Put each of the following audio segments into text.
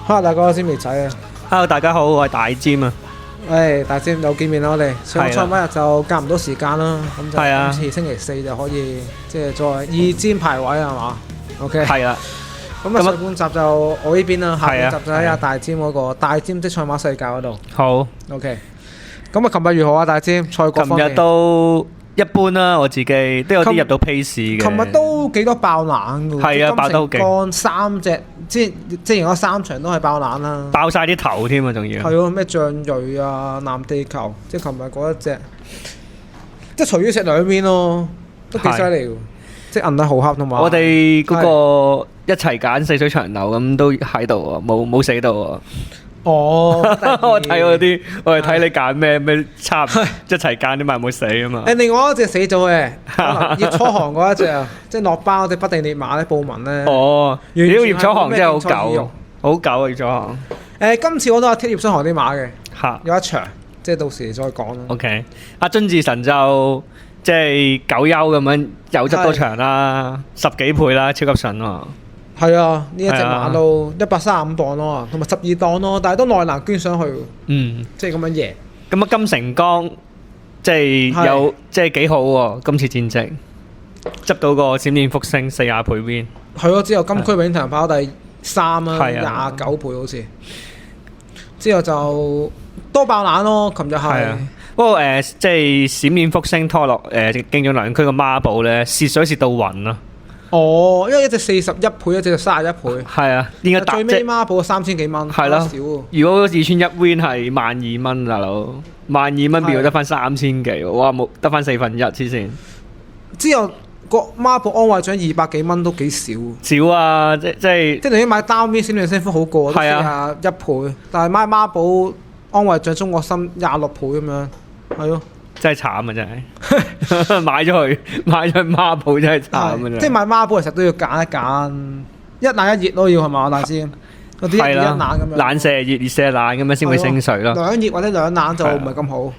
Hello，大哥，先微仔啊！ Hello，大家好，我係大尖啊。大尖又見面啦，我哋上個週日就夾唔到時間啦，咁就今次星期四就可以即係再二尖排位係嘛 ？OK。係啦。咁啊，上半集就我呢邊啦，下半集就喺阿大尖嗰個大尖的賽馬世界嗰度。好。OK。咁啊，琴日如何啊，大尖？賽果方面。琴日都一般啦，我自己都有啲入到 pace 嘅。琴日都幾多爆冷㗎。係啊，爆得好勁。三隻即係贏咗3場都係爆冷啦。爆晒啲頭添啊，仲要。係喎，咩象鋭啊、藍地球，即係琴日嗰一隻，即係隨於食兩邊咯，都幾犀利喎。即係銀得好黑同埋。我哋嗰個一齊揀四水長流咁都喺度喎，冇死到喎。哦，我睇嗰啲，我係睇你揀咩差一齊揀啲咪冇死啊嘛。另外一隻死咗嘅，葉楚航嗰一隻啊，即係落包嗰隻不定列馬咧，布文咧。哦，葉楚航真係好舊，好舊啊葉楚航。今次我都有貼葉楚航啲馬嘅，有一場，即係到時再講啦。OK， 阿津智神就即係久休咁樣有執多場啦，10幾倍啦，超級神喎。係啊，呢一隻馬都135磅咯，同埋12檔咯，但係都內欄捐上去。嗯，即係咁樣贏。咁啊，金城江即係有即係幾好喎，今次戰績執到個閃電復星40倍 win。係咯，之後金區永騰跑第3啦，29倍好似。之後就多爆冷咯，琴日係。不過即係閃電復星拖落競種兩區個孖寶咧，蝕水蝕到暈啦。哦，因為一隻41倍，一隻就31倍。係啊，連個最尾孖寶3000幾蚊，係咯。少。如果2串1 win 係12,000蚊，大佬12,000蚊變到得翻3000幾，哇冇得翻1/4黐線。之後個孖寶安慰獎200幾蚊都幾少。少啊，即係你買單邊閃電升幅好過，係啊，1倍，但係買孖寶安慰獎中國心26倍咁樣，係咯。真係慘啊！真係買咗佢孖寶真係慘啊！即係買孖寶其實都要揀一揀，一冷一熱都要係嘛，大師？嗰啲一冷咁樣，冷射熱，熱射冷咁樣先會升水咯。兩熱或者兩冷就唔係咁好。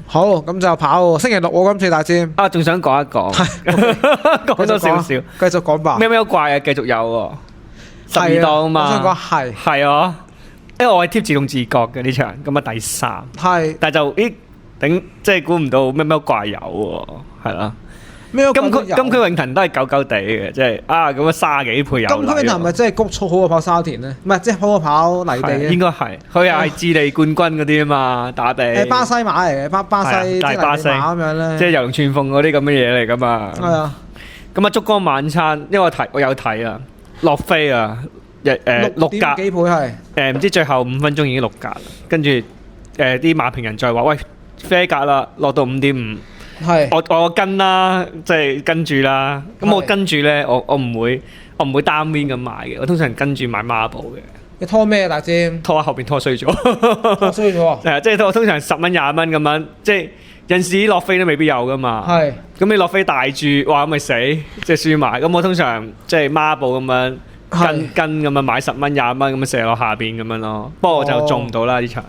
好，咁就跑星期六喎，今次大師。啊，仲想講一講，講多少少，繼續講吧。喵怪啊，繼續有喎，12檔啊嘛。我想講係啊，因為我係貼自動自覺嘅呢場，咁啊第3。係，但係就頂，即係估唔到咩怪有喎，係啦。金區永騰都係舊舊地嘅，即係咁啊30幾倍有。金區永騰咪真係谷草好過跑沙田咧？唔係，即係好過跑泥地。應該係，佢又係智利冠軍嗰啲啊嘛，打地。巴西馬嚟嘅，巴西即係泥地馬咁樣咧。即係遊龍串鳳嗰啲咁嘅嘢嚟㗎嘛。係啊。咁啊，燭光晚餐，因為我有睇啊，落飛啊，6格幾倍係。唔知最後5分鐘已經6格啦，跟住啲馬評人再話喂。啡格啦，落到5.5，係我跟啦，即係跟住啦。咁我跟住咧，我唔會單邊咁買嘅，我通常跟住買孖寶嘅。你拖咩啊，大尖？拖後邊拖衰咗，拖衰咗啊！係啊，即係我通常10蚊20蚊咁樣，即係有陣時落飛都未必有噶嘛。係。咁你落飛大注，哇咁咪死，即係輸埋。咁我通常即係孖寶咁樣跟咁樣買10蚊20蚊咁樣射落下邊咁樣咯。不過我就中唔到啦呢場。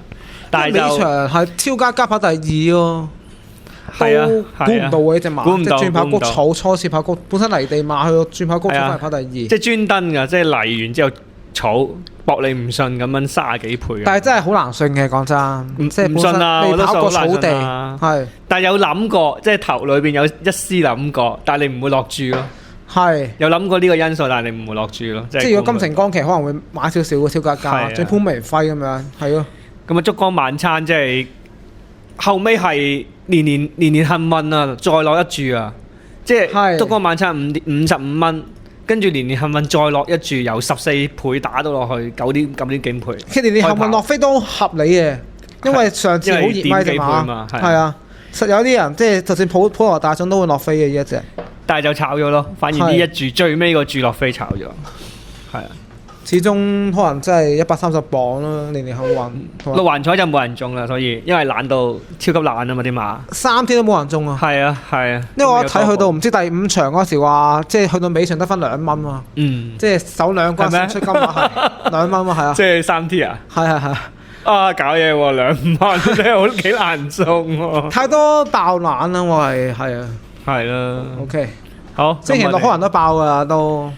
但係呢場係超加跑第2喎，係啊，估唔到嘅呢隻馬，即係轉跑谷草初次跑谷，本身泥地馬去到轉跑谷草翻嚟跑第2，即係專登㗎，即係嚟完之後草搏你唔信咁樣30幾倍。但係真係好難信嘅，講真，即係唔信啊！我都跑過草地，係，但係有諗過，即係頭裏邊有一絲諗過，但係你唔會落注咯。係有諗過呢個因素，但係你唔會落注咯。即係如果金城江期可能會買少少嘅超價價，即係潘明輝咁樣，係咯。咁啊，燭光晚餐即係後尾係年年幸運啊，再落一注啊！即係燭光晚餐55蚊，跟住年年幸運再落一注，由14倍打到落去9點幾倍。其實年年幸運落飛都合理嘅，因為上次好熱咪隻馬，係啊，實有啲人即係就算普羅大眾都會落飛嘅呢一隻，但係就炒咗咯，反而呢一注最尾個注落飛炒咗，係啊。始終可能真係130磅啦，年年幸運。6環彩就冇人中啦，所以因為懶到超級懶啊嘛啲馬，3天都冇人中啊。係啊係啊，因為我一睇去到唔知第5場嗰時話，即係去到尾場得分2蚊嘛。嗯，即係首兩關先出金馬係2蚊嘛，係啊。即係3天啊？係係係。啊，搞嘢喎，2蚊真係好幾難中喎。太多爆冷啦，我係啊。係啦。OK，好，星期六可能都爆噶都。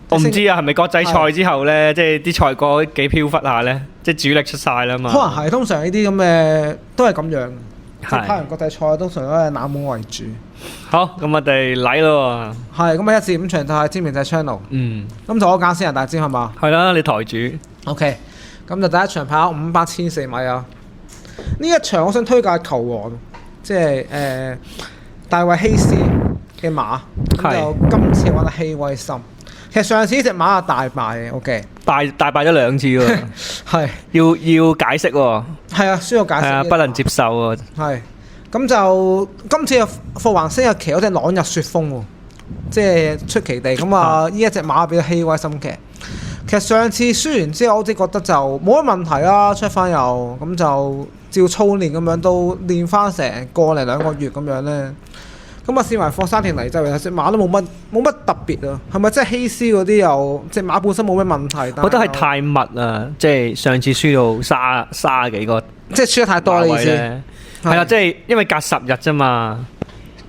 我唔知啊，係咪國際賽之後咧，即係啲賽果幾飄忽下咧，即係主力出晒啦嘛。可能係，通常呢啲咁嘅都係咁樣。即係跑完國際賽，通常都係冷門為主。好，咁我哋嚟咯。係，咁啊1至5場就係知名仔 channel。咁就我揀先人大尖係嘛？係啦，你台主。OK，咁就第一場跑500、1000、4米啊。呢一場我想推介球王，即係大衛希斯嘅馬。咁就今次揾得希威森。其實上次呢隻馬係大敗嘅，OK。大敗咗2次喎。係。要解釋喎。係啊，需要解釋。係啊，不能接受喎。係。咁就今次嘅霍華星日騎嗰隻朗日雪風喎，即係出奇地咁啊！呢一隻馬俾希威森騎。其實上次輸完之後，我只覺得就冇乜問題啦，出翻又咁就照操練咁樣都練翻成個零2個月咁樣咧。咁啊試埋放山田泥就隻馬都冇乜特別啊，係咪即係希斯嗰啲又隻馬本身冇咩問題？我覺得係太密啊，即係上次輸到卅幾個，即係輸得太多啦意思。係啦，即係因為隔10日啫嘛，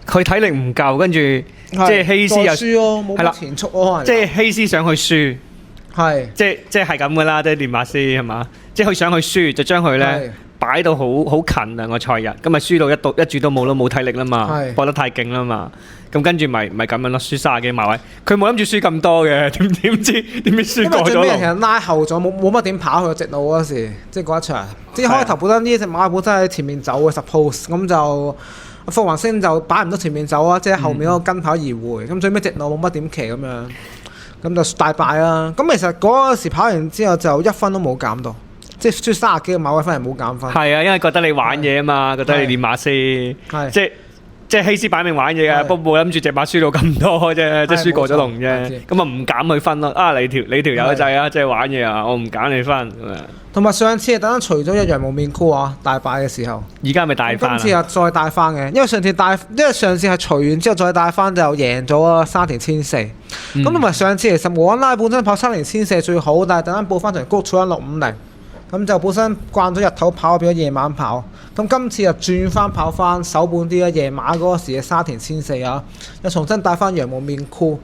佢體力唔夠，跟住即係希斯又輸咯，冇乜前速咯，即係希斯想去輸，係即係咁噶啦，即係練馬師係嘛，即係佢想去輸，就將佢咧擺到好近啊個賽日，咁咪輸到一注都冇咯，冇體力啦嘛，搏得太勁啦嘛，咁跟住咪咁樣咯，輸30幾馬位，佢冇諗住輸咁多嘅，點知輸過咗咯。因為最尾其實拉後咗，冇乜點跑去直路嗰時，即係嗰一場。即係開頭本身呢隻馬本身喺前面走嘅 suppose， 咁就霍華星就擺唔到前面走啊，即係後面嗰個跟跑而回，咁最尾直路冇乜點騎咁樣，咁就大敗啦。咁其實嗰時跑完之後就1分都冇減到。即係輸30幾個馬位翻嚟冇減分。係啊，因為覺得你玩嘢啊嘛，覺得你練馬師，即係希斯擺明玩嘢啊，不過冇諗住隻馬輸到咁多啫，即係輸過咗龍啫。咁啊唔減佢分咯。啊你條友仔啊，即係玩嘢啊，我唔減你分。同埋上次係等陣除咗一樣無面箍啊，大敗嘅時候。而家係咪大翻？今次係再大翻嘅，因為上次係除完之後再大翻就贏咗啊山田1004。咁同埋上次其實無安拉本身跑山田1004最好，但係等陣報翻場谷草1650。咁就本身慣咗日頭跑變咗夜晚跑，咁今次又轉翻跑翻手本啲啦，夜晚嗰時嘅沙田1004啊，又重新帶翻羊毛面箍，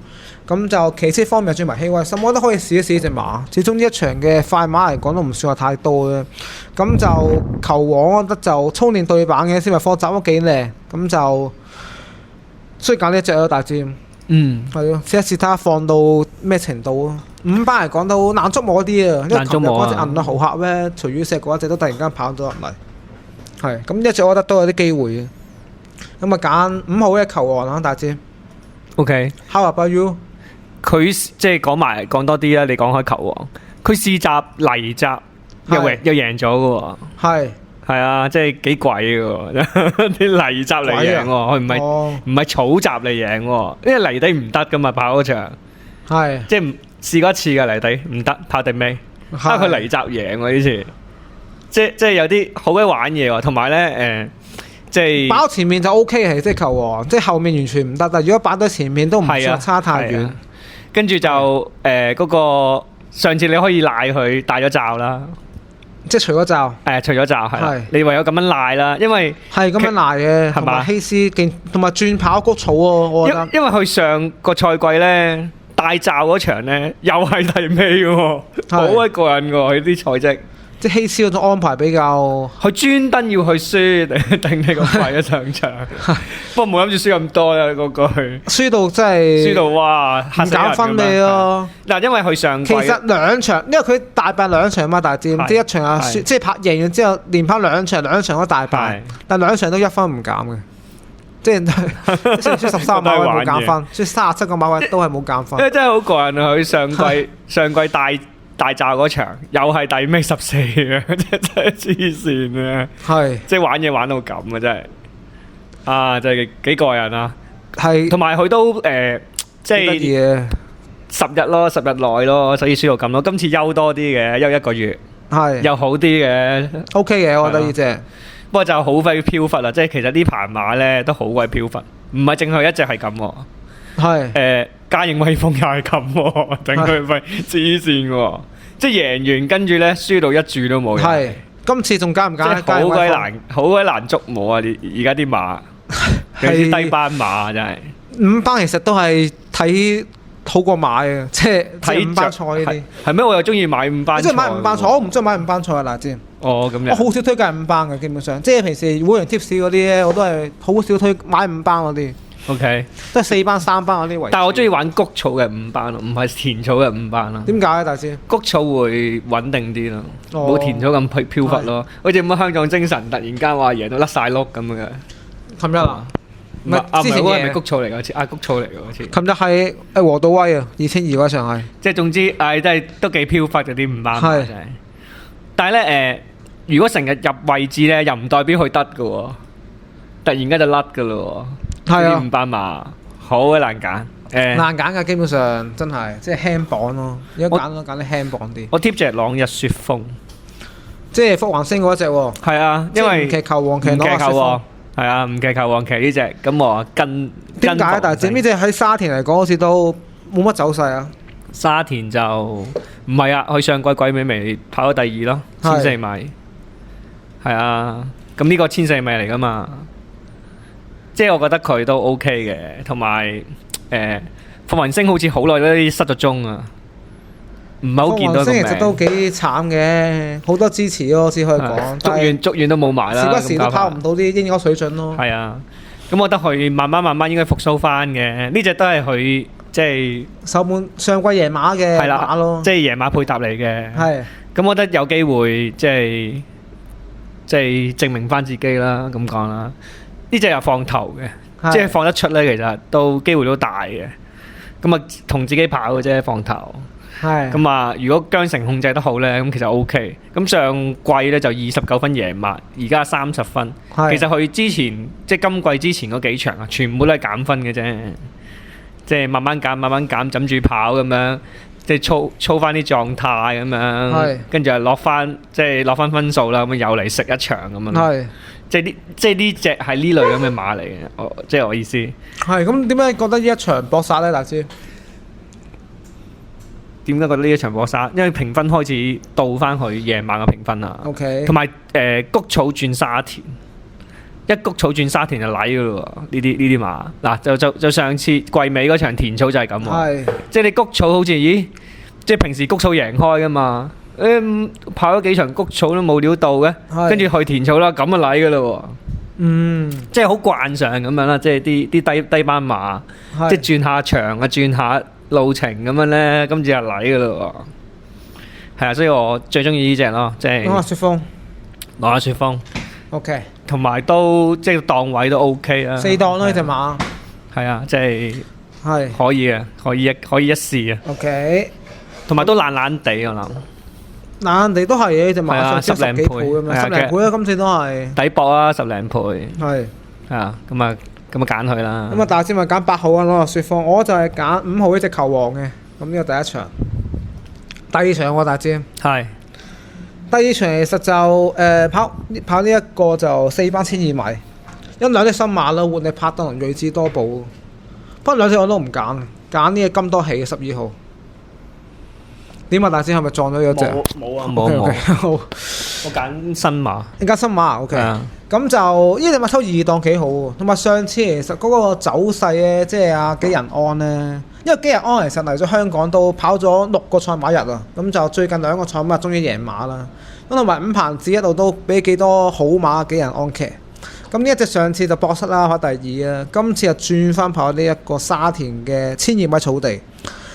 咁就騎車方面又轉埋希威森，我覺得可以試一試呢隻馬，始終呢一場嘅快馬嚟講都唔算話太多嘅，咁就球王我覺得就操練對版嘅，先咪課習都幾靚，咁就所以揀呢一隻咯大尖。係咯，試一試睇下放到咩程度啊！5班嚟講都難捉摸啲啊，因為琴日嗰隻銀啊豪客咧，隨於石嗰一隻都突然間跑咗入嚟，係咁一隻我覺得都有啲機會嘅。咁啊揀5號嘅球王啦，大尖。OK。How about you？佢即係講多啲啦，你講開球王，佢試閘泥閘又贏咗嘅喎。係啊，即係幾鬼嘅啲泥閘嚟贏喎，佢唔係草閘嚟贏喎，因為泥地唔得噶嘛，跑嗰場即係試過一次嘅泥地唔得，跑定尾，佢泥閘贏喎呢次，即係有啲好鬼玩嘢喎，同埋咧即係跑前面就 OK 嘅，即係球王，即係後面完全唔得，但係如果擺到前面都唔算差太遠，跟住就嗰個上次你可以賴佢戴咗罩啦。即係除咗罩，除咗罩係，你唯有咁樣賴啦，因為係咁樣賴嘅，同埋希斯勁，同埋轉跑谷草喎，我覺得。因為佢上個賽季咧戴罩嗰場咧，又係第尾喎，好鬼過癮喎，佢啲賽績。即係希斯嗰種安排比較，佢專登要去輸頂你個肺一上場，不過冇諗住輸咁多啦嗰句。輸到真係輸到哇，唔減分你咯。嗱，因為佢上季其實2場，因為佢大敗2場嘛，大戰即係1場啊輸，即係拍贏完之後連跑2場，2場都大敗，但2場都1分唔減嘅，即係輸13馬位冇減分，輸37個馬位都係冇減分。因為真係好過癮啊！佢上季大罩嗰場又係第尾14嘅，真係黐線啊！係即係玩嘢玩到咁啊！真係啊，真係幾過癮啊！係同埋佢都即係10日咯，10日內咯，所以輸到咁咯。今次休多啲嘅，休1個月係又好啲嘅 ，OK 嘅，我覺得呢隻。不過就好鬼飄忽啊！即係其實呢排馬咧都好鬼飄忽，唔係淨係一隻係咁喎。係嘉應威風又係咁喎，頂佢肺黐線喎！即係贏完跟住咧輸到1注都冇。係今次仲加唔加？好鬼難捉摸啊！而家啲馬，有啲低班馬真係。5班其實都係睇好過買啊，即係五班菜呢啲。係咩？我又中意買五班菜。即係買五班菜，我唔中意買五班菜啊！嗱，知。哦，咁樣。我好少推介五班嘅，基本上，即係平時會員 tips 嗰啲咧，我都係好少買五班嗰啲。OK。都係4班、3班嗰啲為主。但係我中意玩谷草嘅五班咯，唔係田草嘅五班咯。點解啊，大師？谷草會穩定啲咯，冇田草咁飄忽咯。好似咁香港精神，突然間話贏到甩晒碌咁嘅。琴日啊？唔係，之前係咪谷草嚟㗎？似谷草嚟㗎好似。琴日係和道威啊，2200嗰場係。即係總之，真係都幾飄忽嗰啲五班馬真係。但係咧如果成日入位置咧，又唔代表佢得㗎喎，突然間就甩㗎咯喎。係啊，五班馬好嘅難揀。難揀㗎，基本上真係即係輕磅咯。如果揀都揀啲輕磅啲。我貼隻朗日雪風，即係福環星嗰隻喎。係啊，因為騎球王騎朗日雪風。係啊，唔騎球王騎呢隻，咁我跟點解？但係整呢隻喺沙田嚟講，好似都冇乜走勢啊。沙田就唔係啊，佢上季季尾咪跑咗第2咯，1400米。係啊，咁呢個1400米嚟噶嘛，即係我覺得佢都 OK 嘅，同埋霍雲星好似好耐都失咗蹤啊。唔係好見到個名。其實都幾慘嘅，好多支持咯，先可以講。足院都冇埋啦。時不時都跑唔到啲應該水準咯。係啊，咁我覺得佢慢慢應該復甦翻嘅。呢隻都係佢即係上季贏馬嘅馬咯，即係贏馬配搭嚟嘅。係。咁我覺得有機會即係證明翻自己啦，咁講啦。呢隻又放頭嘅，即係放得出咧，其實都機會都大嘅。咁啊，同自己跑嘅啫，放頭。咁啊，如果韁繩控制得好咧，咁其實 OK。咁上季咧就29分贏馬，而家30分。其實佢之前即係今季之前嗰幾場啊，全部都係減分嘅啫。即係慢慢減，枕住跑咁樣，即係操翻啲狀態咁樣。跟住又落翻分數啦，咁又嚟食一場咁樣。即係呢隻係呢類咁嘅馬嚟嘅，即係我意思。係咁點解覺得呢一場搏殺咧，大師？點解覺得呢一場搏殺？因為評分開始倒翻去夜晚嘅評分啦。OK。同埋谷草轉沙田，一谷草轉沙田就瀨噶咯喎。呢啲馬嗱就上次季尾嗰場田草就係咁喎。即係你谷草好似即係平時谷草贏開噶嘛？跑咗幾場谷草都冇料到嘅，跟住去田草啦，咁就瀨噶咯喎。即係好慣常咁樣啦，即係啲低班馬，即係轉下場啊，轉下路程咁樣咧，今次就嚟噶咯喎。係啊，所以我最中意呢隻咯，即係朗日雪風。朗日雪風 OK。同埋都即係檔位都 OK 啦。4檔咯呢隻馬。係啊，即係可以嘅，可以一試啊。OK。同埋都懶懶地我諗。懶地都係嘅呢隻馬，上10幾倍咁樣，10零倍啊！今次都係抵博啊，10零倍。係。啊，咁啊揀佢啦。咁啊，大師咪揀8號啊，朗日雪風。我就係揀5號呢隻球王嘅。咁呢個第一場。第二場喎，大師。係。第二場其實就跑呢一個就4班1200米，因兩隻新馬啦，換你柏特同睿智多寶。不過兩隻我都唔揀，揀呢個金多喜嘅12號。點啊，大師係咪撞咗嗰隻？冇啊，冇。好，我揀新馬。你揀新馬 OK。咁就呢隻馬抽2檔幾好喎，同埋上次其實嗰個走勢咧，即係阿紀仁安咧，因為紀仁安其實嚟咗香港都跑咗6個賽馬日啊，咁就最近2個賽馬日終於贏馬啦。咁同埋伍鵬志一路都俾幾多好馬紀仁安騎。咁呢一隻上次就搏失啦，跑第2啊，今次就轉翻跑呢一個沙田嘅1200米草地。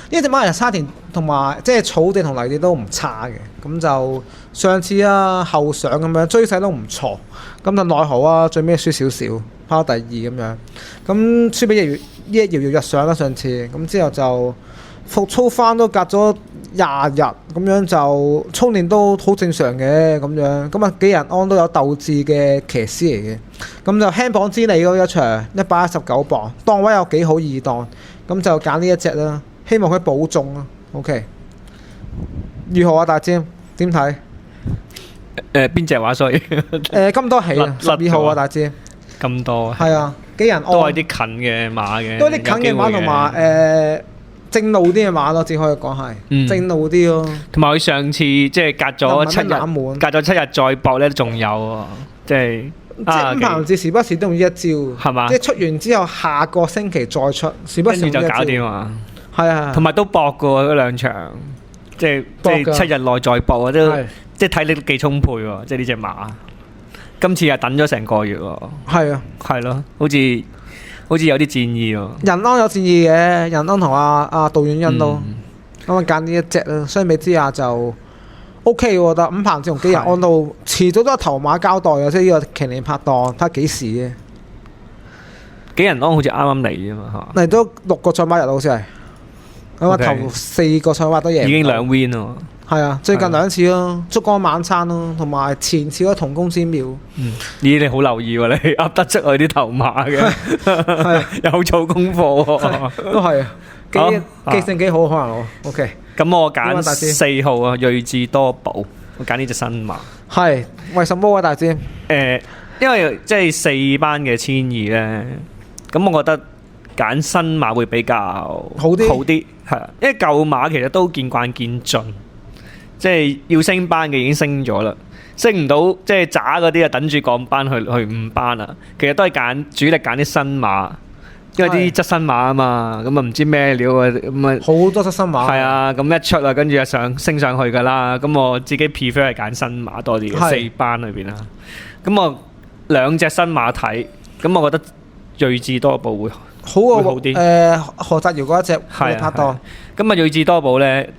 呢隻馬其實沙田同埋即係草地同泥地都唔差嘅，咁就上次後上咁樣追勢都唔錯，咁就奈何最尾輸少少，跑第2咁樣，咁輸俾一搖日上啦上次，咁之後就復操翻都隔咗20日，咁樣就操練都好正常嘅咁樣，咁紀仁安都有鬥志嘅騎師嚟嘅，咁就輕磅之利嗰一場119磅，檔位有幾好2檔，咁就揀呢一隻啦。希望佢保中啊 ，OK。如何啊，大尖？點睇？邊隻話所以？金多喜啊，12號啊，大尖。咁多。係啊，紀仁安。都係啲近嘅馬嘅。都係啲近嘅馬同埋正路啲嘅馬咯，只可以講係。正路啲咯。同埋佢上次即係隔咗7日再搏咧，仲有喎，即係。伍鵬志時不時都用呢一招。係嘛？即係出完之後，下個星期再出，時不時就搞掂啊！係啊，同埋都搏過嗰兩場，即係7日內再搏啊，都即係體力都幾充沛喎，即係呢隻馬。今次係等咗成個月喎。係啊，係咯，好似有啲戰意喎。仁安有戰意嘅，仁安同阿杜遠欣都咁啊，揀呢一隻啦。相比之下就 OK 喎，我覺得伍鵬志同基仁安都遲早都係頭馬交代嘅，即係呢個騎年拍檔，睇下幾時嘅。基仁安好似啱啱嚟啫嘛，嚟都6個賽馬日好似係，咁啊頭4個賽馬都贏，已經2 win 咯。係啊，最近2次咯，燭光晚餐咯，同埋前次嗰同工仙廟。咦，你好留意喎，你噏得出佢啲頭馬嘅，有做功課喎，都係記性幾好可能我。OK， 咁我揀4號啊，睿智多寶，我揀呢隻新馬。係為什麼啊，大師？因為即係4班嘅1200咧，咁我覺得揀新馬會比較好啲，係啊，因為舊馬其實都見慣見盡。即係要升班嘅已經升咗啦，升唔到即係渣嗰啲啊，等住降班去5班啦。其實都係主力揀啲新馬，因為啲質新馬啊嘛，咁啊唔知咩料啊，咁啊好多質新馬。係啊，咁一出啊，跟住就升上去噶啦。咁我自己 prefer 係揀新馬多啲嘅4班裏邊啦。咁我2隻新馬睇，咁我覺得睿智多寶會好啲。何澤堯嗰一隻拍檔。咁啊睿智多寶咧，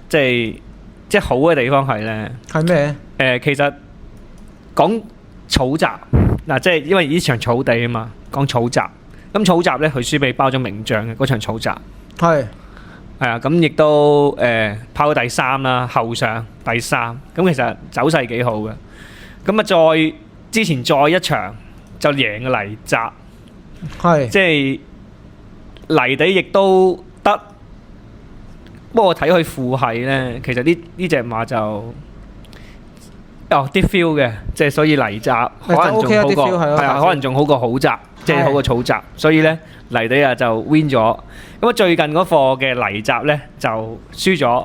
即係好嘅地方係咧，係咩？其實講草集嗱，即係因為呢場草地啊嘛，講草集。咁草集咧，佢輸俾包咗名將嘅嗰場草集。係啊，咁亦都跑到第3啦，後上第3。咁其實走勢幾好嘅。咁啊，之前再一場就贏嘅泥澤，係即係泥地亦都得。不過我睇佢父系咧，其實呢隻馬就啲 feel 嘅，即係所以泥澤可能仲好過係啊，可能仲好過好集，即係好過草集，所以咧泥地啊就 win 咗。咁啊最近嗰課嘅泥澤咧就輸咗，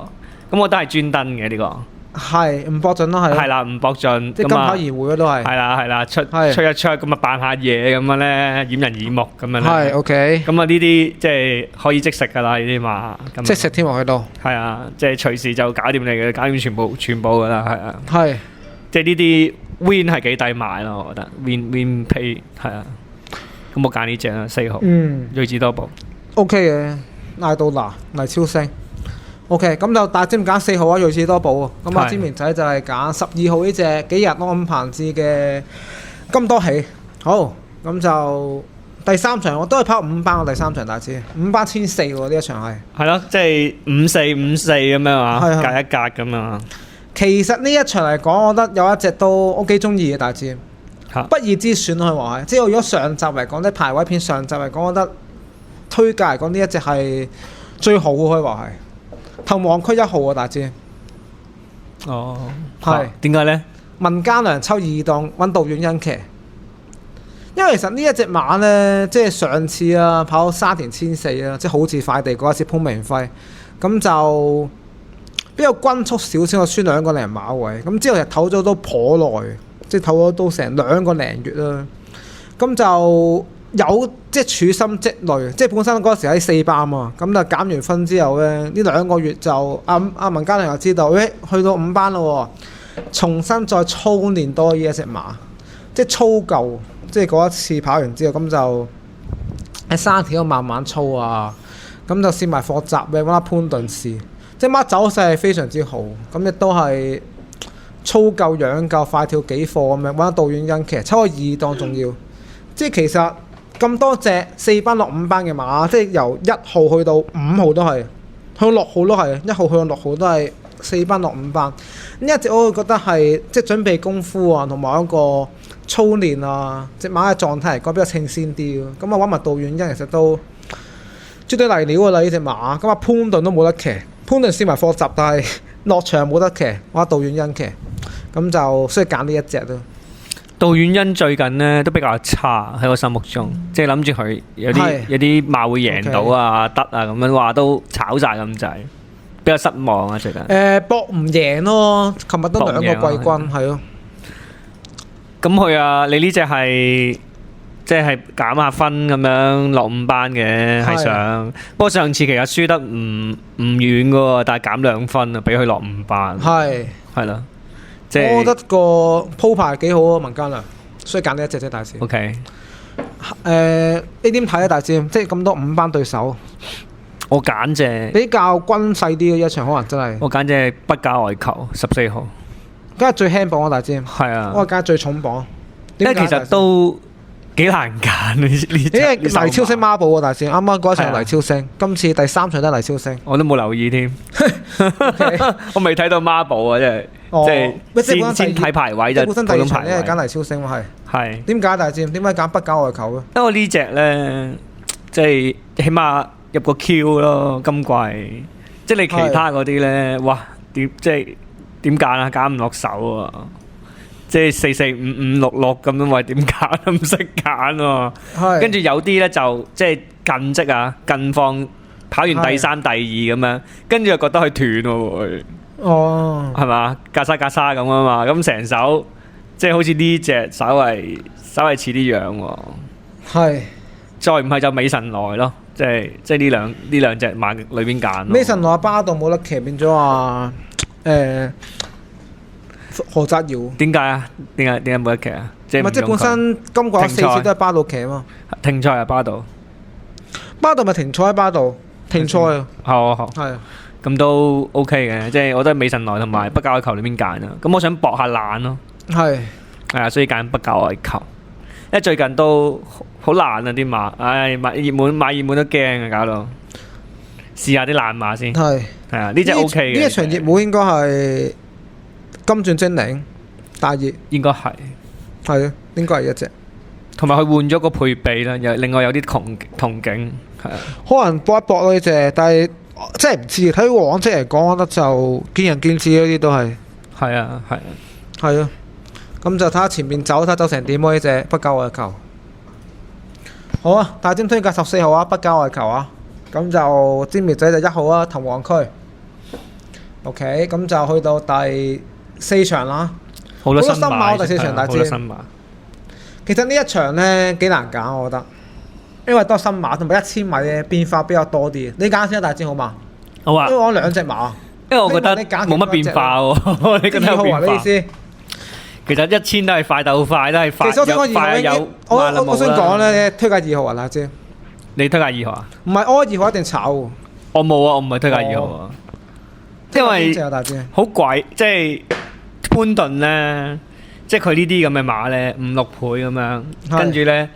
咁我都係專登嘅呢個。係唔搏盡咯，係啦，唔搏盡，即係金牌議會都係。係啦，出一出咁啊，扮下嘢咁樣咧，掩人耳目咁樣咧。係 OK。咁啊，呢啲即係可以即食噶啦，呢啲馬。即食添喎，去到。係啊，即係隨時就搞掂你嘅，搞掂全部噶啦，係啊。係。即係呢啲 win 係幾抵買咯，我覺得 win pay 係啊。咁我揀呢隻啦，4號。睿智多寶。OK 嘅，嗌到嗱，黎超星。OK， 咁就大尖揀4號啊，睿智多寶啊。咁啊，尖明仔就係揀12號呢隻幾日安伍鵬志嘅金多喜。好，咁就第3場我都係跑5班嘅第3場，大致5班1400喎，呢一場係。係咯，即係5454咁樣啊，隔一格咁啊。其實呢一場嚟講，我覺得有一隻都我幾中意嘅，大致不二之選可以話係。即係如果上集嚟講，啲排位片上集嚟講，我覺得推介嚟講呢一隻係最好可以話係。頭望區1號啊，大致。哦，係點解咧？文家良抽2檔揾杜遠欣騎，因為其實呢一隻馬咧，即係上次啊跑沙田1400啊，即係好似快地嗰一次潘明輝，咁就比較均速少少，我輸2個零馬位，咁之後就唞咗都頗耐，即係唞咗都成2個零月啦，咁就。有即係處心積慮，即係本身嗰時喺4班啊嘛，咁就減完分之後咧，呢2個月就阿文家良又知道，去到5班咯，重新再操練多呢一隻馬，即係操夠，即係嗰一次跑完之後，咁就喺山田度慢慢操啊，咁就試埋課習嘅揾阿潘頓試，即係馬走勢係非常之好，咁亦都係操夠養夠快跳幾課咁樣，揾阿杜遠欣騎，抽個2檔仲要，即係其實。咁多隻4班落5班嘅馬，即係由1號去到5號都係，去到6號都係，1號去到6號都係4班落5班。呢一隻我會覺得係即係準備功夫啊，同埋一個操練啊，隻馬嘅狀態嚟講比較稱先啲咯。咁啊揾埋杜遠欣其實都絕對嚟料㗎啦呢隻馬。咁啊潘頓都冇得騎，潘頓試埋課習，但係落場冇得騎，我話杜遠欣騎，咁就需要揀呢一隻咯。杜遠欣最近咧都比較差喺我心目中，即係諗住佢有啲馬會贏到啊得啊咁樣，話都炒晒咁滯，比較失望啊最近。搏唔贏咯，琴日都2個季軍係咯。咁佢啊，你呢隻係即係減下分咁樣落5班嘅，係想。不過上次其實輸得唔遠嘅喎，但係減2分啊，俾佢落5班。係啦，即係我覺得個鋪排幾好啊，文家良，所以揀呢一隻啫，大師。OK。你點睇啊，大師？即係咁多5班對手，我揀隻比較均勢啲嘅一場，可能真係。我揀隻不假外求14號，梗係最輕磅啊，大師。係啊。我揀最重磅，因為其實都幾難揀呢因為黎超星孖寶啊，大師。啱啱嗰一場黎超星，今次第3場都係黎超星。我都冇留意添，我未睇到孖寶啊，真係。即係先睇排位就。本身第2場咧揀黎超星喎，係。點解大師？點解揀不假外求咧？因為呢隻咧，即係起碼入個 Q 咯，今季。即係你其他嗰啲咧，哇！即係點揀啊？揀唔落手啊！即係445566咁樣，喂點揀都唔識揀喎。跟住有啲咧就即係近績啊，近況跑完第3、第2咁樣，跟住又覺得佢斷喎會。係嘛？格沙咁啊嘛，咁成手即係好似呢隻稍為似啲樣喎。係。再唔係就美神來咯，即係呢兩隻馬裏邊揀。美神來巴度冇得騎，變咗話何澤堯。點解啊？點解冇得騎啊？即係本身今季4次都係巴度騎啊嘛。停賽啊巴度。巴度咪停賽喺巴度，停賽啊。好。係。咁都 OK 嘅，即係我覺得美神來同埋不假外求裏邊揀啊。咁我想搏下懶咯。係啊，所以揀不假外求。因為最近都好難啊啲馬，買熱門都驚啊，搞到試下啲爛馬先。係啊，呢隻 OK 嘅。呢一場熱門應該係金鑽精靈大熱，應該係啊，應該係一隻。同埋佢換咗個配備啦，又另外有啲憧憬係啊。可能搏一搏咯呢隻，但係即係唔知睇往績嚟講，我覺得就見仁見智嗰啲都係。係啊。咁就睇下前面走成點喎呢隻不假外求。好啊，大尖推介14號啊，不假外求啊。咁就尖苗仔就1號啊，藤黃區。OK，咁就去到第4場啦。好多新馬第4場大尖。其實呢一場呢幾難揀，我覺得，因為多新馬同埋1000米嘅變化比較多啲。你揀先啊，大尖好嘛？好啊。因為我2隻馬。因為我覺得冇乜變化喎。你覺得有變化？其實1000都係快鬥快，都係快。其實我想講咧，推介2號啊，阿姐。你推介2號啊？唔係，我2號一定炒。我冇啊，我唔係推介2號啊。因為好貴，即係潘頓咧，即係佢呢啲咁嘅馬咧，5、6倍咁樣，跟住咧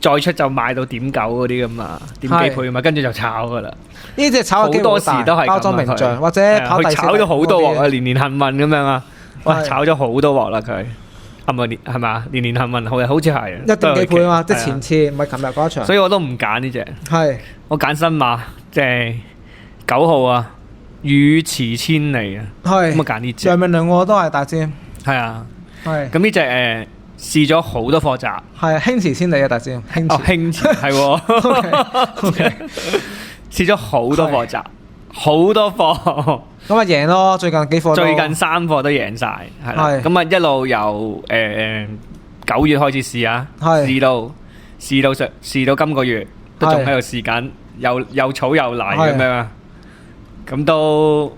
再出就賣到點9嗰啲咁啊，點幾倍嘛，跟住就炒噶啦。呢隻炒好多時都係包裝名將，或者跑第炒咗好多鑊啊，年幸運咁樣啊。哇！炒咗好多鑊啦佢，係咪？年幸運好似係1點幾倍啊嘛，即係前次唔係琴日嗰一場。所以我都唔揀呢隻，我揀新馬，即係9號啊，語遲千里啊，咁我揀呢隻。楊明良我都係大尖，係啊，咁呢隻試咗好多課集，係輕遲千里啊大尖，輕遲係，OK，試咗好多課集，好多課。咁咪贏咯！最近幾課，最近3課都贏晒，係啦。咁啊一路由9月開始試啊，試到今個月都仲喺度試緊，又草又泥咁樣啊。咁都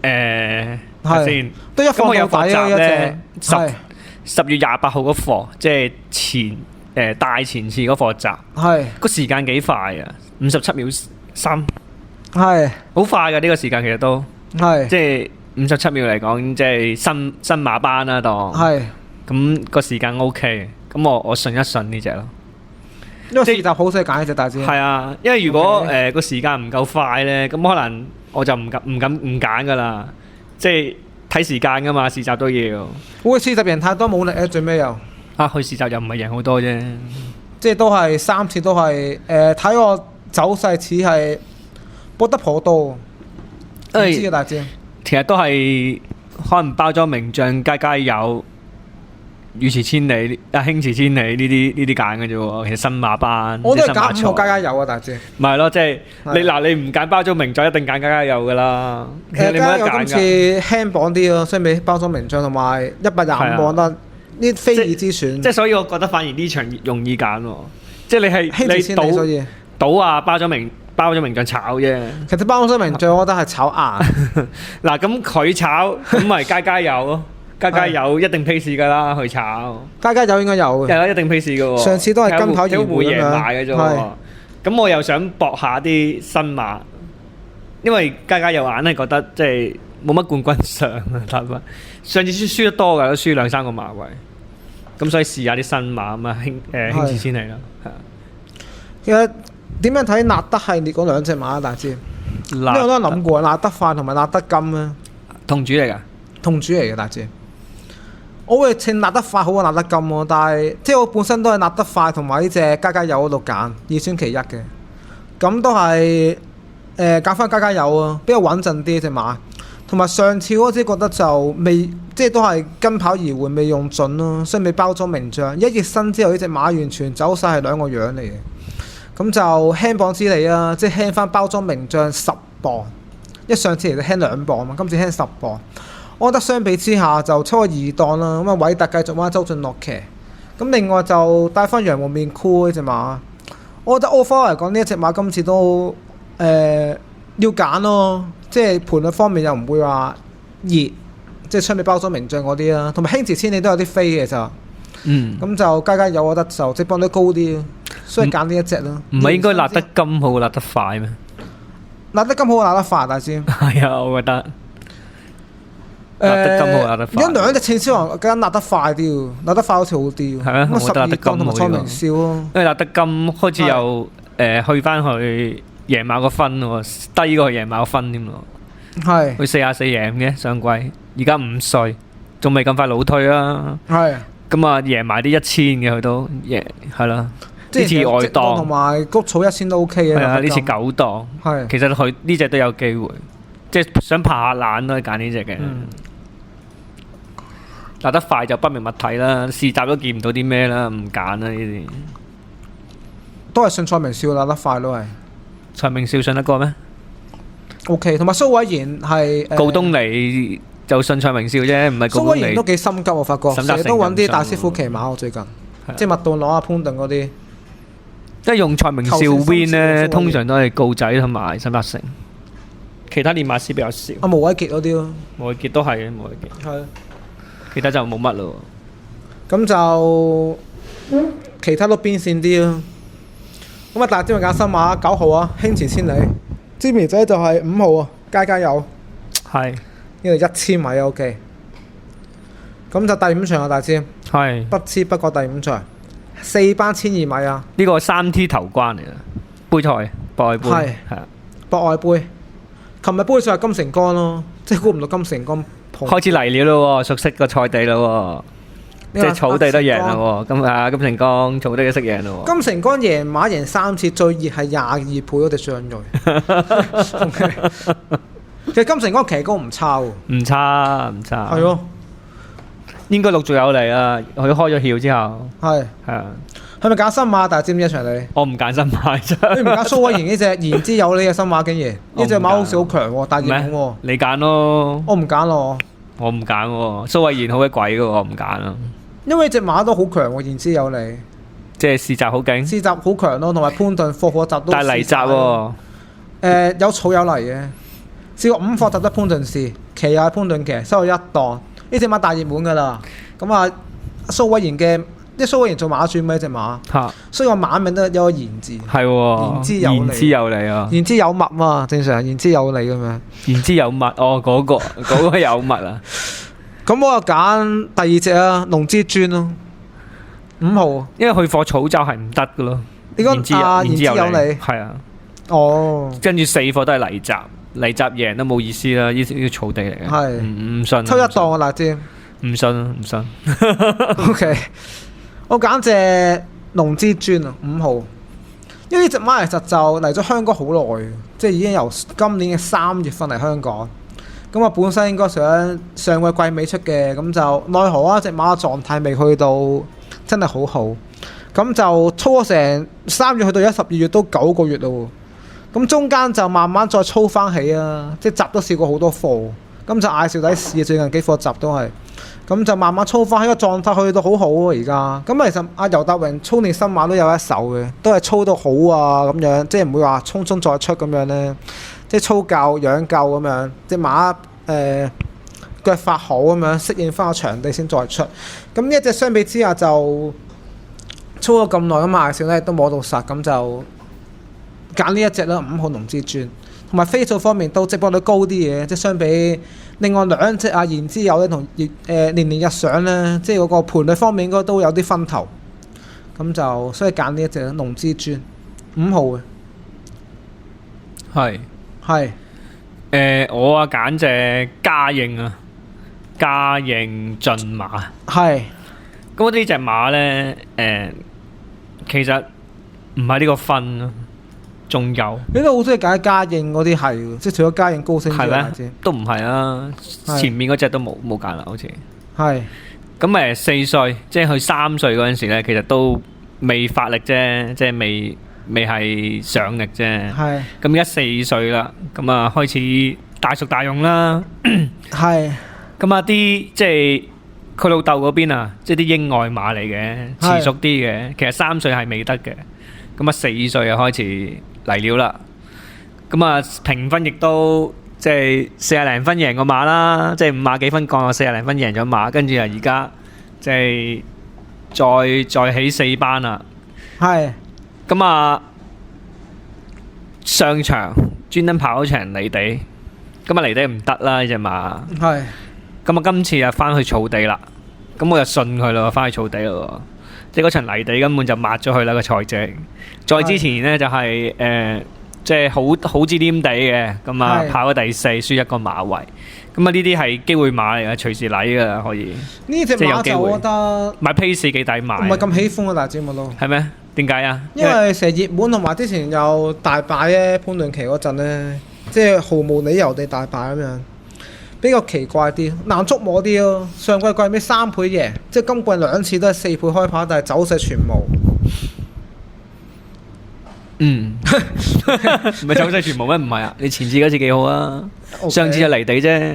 先，都一課有課集咧。10月28號嗰課，即係大前次嗰課集，個時間幾快啊！57秒3，係好快㗎呢個時間，其實都。即係57秒嚟講，即係新馬班啦，當咁個時間 OK，咁我信一信呢隻咯。因為試集好使揀呢隻大隻。係啊，因為如果個時間唔夠快咧，咁可能我就唔揀噶啦。即係睇時間噶嘛，試集都要。會試集贏太多冇力咧，最尾又去試集又唔係贏好多啫。即係都係3次都係睇個走勢似係搏得頗多。知大隻，其實都係可能包裝名將皆有，語遲千里輕遲千里呢啲揀嘅啫喎。其實新馬班我都係揀5號皆有啊，大隻。唔係咯，即係你唔揀包裝名將，一定揀皆有噶啦。其實你冇得揀㗎。今次輕磅啲咯，相比包裝名將同埋125磅得呢非議之選。即係所以我覺得反而呢場容易揀喎，即係你係你賭啊包咗名將炒啫。其實包咗名將我覺得係炒硬。嗱咁佢炒咁咪加油咯。家有一定 pace 㗎啦，去炒。家有應該有嘅。係啦，一定 pace 嘅喎。上次都係跟跑而回贏埋嘅啫喎。咁我又想搏下啲新馬，因為家有硬係覺得即係冇乜冠軍相啊，上次輸得多㗎，都輸2-3個馬位。咁所以試下啲新馬咁啊，興致先嚟啦。係啊。其實點樣睇納德系列嗰兩隻馬啊？大致，因為我都諗過納德快同埋納德金啊。同主嚟㗎。同主嚟嘅大致。我會稱納得快好過納得金喎，但係即係我本身都係納得快同埋呢隻家有嗰度揀二選其一嘅，咁都係揀翻家有啊，比較穩陣啲隻馬，同埋上次我只覺得就未即係都係跟跑而回未用準咯，所以未包咗名將。一熱身之後呢隻馬完全走晒係兩個樣嚟嘅，咁就輕磅之利啊，即係輕翻包裝名將10磅，一上次嚟就輕2磅嘛，今次輕10磅。我覺得相比之下就抽個2檔啦，咁啊韋特繼續玩周俊樂騎，咁另外就帶翻羊毛面箍呢隻馬，我覺得 overall 嚟講呢一隻馬今次都要揀咯，即係盤率方面又唔會話熱，即係相比包裝名將嗰啲啦，同埋輕馳千里都有啲飛嘅就，咁就家有我覺得就即幫得高啲，所以揀呢一隻咯。唔係應該納得金好過納得快咩？納得金好過納得快，大先。係啊，我覺得。納得金好納得快。而家兩隻稱先話，更加納得快啲喎，納得快好似好啲喎。係咩？我覺得納得金同埋蒼明少咯。因為納得金開始又去翻去贏馬個分喎，低過贏馬個分添喎。係。佢44贏嘅上季，而家5歲，仲未咁快老退啊。係。咁啊，贏埋啲1000嘅佢都贏，係啦。呢次外檔同埋谷草1000都 OK 嘅。係啊，呢次9檔。係。其實佢呢隻都有機會，即係想爬下懶都係揀呢隻嘅。打得快就不明物體啦，試閘都見唔到啲咩啦，唔揀啦呢啲。都係信蔡明少打得快都係。蔡明少信得過咩 ？OK， 同埋蘇偉賢係告東尼就信蔡明少啫，唔係告東尼。蘇偉賢都幾心急，我發覺成日都揾啲大師傅騎馬喎最近，即係麥道攞阿潘頓嗰啲。即係用蔡明少 win 咧，通常都係告仔同埋沈達成，其他練馬師比較少。阿毛偉傑嗰啲咯，毛偉傑都係嘅，毛偉傑。係。其他就冇乜咯，咁就其他都邊線啲咯。咁啊，大招咪揀新馬9號啊，輕馳千里。Jimmy 仔就係5號啊，家有。係。呢度1000米啊 ，OK。咁就第5場啊，大招。係。不知不覺第5場，4班1200米啊。呢個3T 頭關嚟啊，杯賽博愛杯。係啊，博愛杯。琴日杯賽係金城江咯，即係估唔到金城江。開始嚟了咯，熟悉個菜地咯，即係草地都贏啦。咁啊，金城江草地都識贏咯。金城江贏馬贏3次，最熱係22倍嗰隻上鋭。其實金城江騎高唔差喎。唔差，唔差。係咯，應該陸續有嚟啊！佢開咗竅之後。係啊。係咪揀新馬？但係知唔知一場你？我唔揀新馬啫。你唔揀蘇偉賢呢隻言之有理嘅新馬竟然？呢隻馬好似好強喎，大熱門喎。你揀咯。我唔揀咯。我唔揀喎，蘇偉賢好鬼鬼嘅喎，我唔揀咯。因為隻馬都好強喎，言之有理。即係試閘好勁。試閘好強咯，同埋潘頓霍霍集都。但係泥閘喎。有草有泥嘅。試過5霍集得潘頓試，騎又係潘頓騎，收到1檔。呢隻馬大熱門㗎啦。咁啊，蘇偉賢嘅。啲蘇偉賢做馬主咪隻馬，所以個馬名都有個言字，係喎，言之有理，言之有理啊，言之有物嘛，正常言之有理咁樣，言之有物哦，嗰個有物啊，咁我就揀第2隻啊，龍之尊咯，5號，因為去貨草就係唔得㗎咯，言之有理，係啊，哦，跟住4貨都係泥閘，泥閘贏都冇意思啦，呢啲草地嚟嘅，係唔信，抽1檔啊辣椒，唔信 ，OK。我揀隻龍之尊啊，5號，因為呢隻馬其實就嚟咗香港好耐，即係已經由今年嘅3月份嚟香港。咁啊，本身應該上個季尾出嘅，咁就奈何啊隻馬嘅狀態未去到真係好好，咁就操咗成3月去到而家12月都9個月咯。咁中間就慢慢再操翻起啊，即係集都試過好多貨，咁就嗌少底試，最近幾課集都係，咁就慢慢操翻，喺個狀態去到好好喎而家。咁其實阿尤達榮操練新馬都有一手嘅，都係操到好啊咁樣，即係唔會話匆匆再出咁樣咧，即係操夠養夠咁樣，隻馬腳法好咁樣，適應翻個場地先再出。咁呢一隻相比之下就操咗咁耐咁嗌少咧都摸到實，咁就揀呢一隻啦，5號龍之尊。同埋飛數方面都直播率高啲嘅，即係相比另外兩隻啊言之有咧同年年日上咧，即係嗰個盤率方面應該都有啲分頭，咁就所以揀呢一隻龍之尊5號嘅。係我啊揀隻嘉應啊，嘉應駿馬。係咁呢隻馬咧其實唔係呢個分咯。仲有你都好中意揀嘉應嗰啲係，即係除咗嘉應高升之外，都唔係啊！前面嗰隻都冇揀啦，好似係咁4歲，即係佢3歲嗰陣時咧，其實都未發力啫，即係未係上力啫。係咁而家4歲啦，咁啊開始大熟大用啦。係咁啊啲即係佢老豆嗰邊啊，即係啲英外馬嚟嘅，遲熟啲嘅。其實3歲係未得嘅，咁啊4歲就開始嚟了啦，咁啊評分亦都即係40零分贏個馬啦，即係50幾分降落40零分贏咗馬，跟住啊而家即係再起4班啦。係咁啊上場專登跑咗場離地，咁啊離地唔得啦呢隻馬。係咁啊今次啊翻去草地啦，咁我就信佢咯，翻去草地咯。即係嗰場泥地根本就抹咗佢啦個賽績。再之前呢，就係即係好知黏地嘅，咁啊跑咗第4，輸一個馬位。咁啊呢啲係機會馬嚟嘅，隨時嚟㗎可以。呢隻馬就我覺得買 pace 幾抵買。唔係咁喜歡啊大節目咯。係咩？點解啊？因為成日熱門同埋之前有大敗咧，潘頓奇嗰陣咧，即係毫無理由地大敗咁樣。比較奇怪啲，難捉摸啲咯。上季季尾3倍贏，即係今季2次都係4倍開跑，但係走勢全無。唔係走勢全無咩？唔係啊，你前次嗰次幾好啊，上次就離地啫。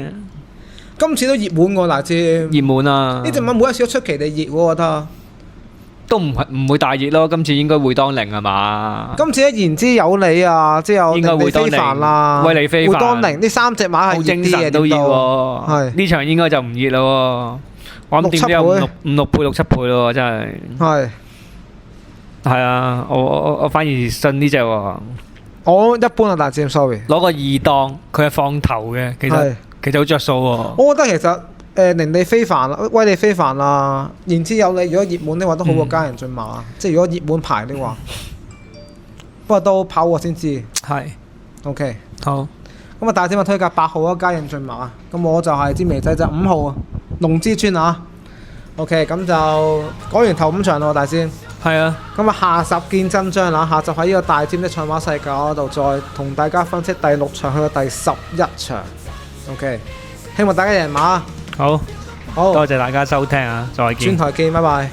今次都熱門喎，嗱知。熱門啊！呢隻馬每一次都出奇地熱喎，我覺得。都唔會大熱咯，今次應該會當零係嘛？今次一言之有理啊，即係有寧利非凡啦，威利非凡、會當零呢3隻馬係熱啲嘅都熱喎。係呢場應該就唔熱咯，我諗點都有5、6倍、6、7倍咯，真係。係啊，我反而信呢隻喎。我一般啊，大致 sorry。攞個2檔，佢係放頭嘅，其實好着數喎。我覺得其實。寧利非凡啦，威利非凡啦，言之有理。如果熱門的話，都好過嘉應駿馬。即係如果熱門牌的話，不過都跑過先知。係，OK，好。咁啊，大隻馬推介8號啊，嘉應駿馬。咁我就係支眉仔就5號啊，龍之尊啊。OK，咁就講完頭5場咯，大仙。係啊。咁啊，下集見真章啦！下集喺呢個大尖的賽馬世界嗰度，再同大家分析第6場去到第11場。OK，希望大家贏馬。好，多謝大家收聽啊！再見。轉台見，拜拜。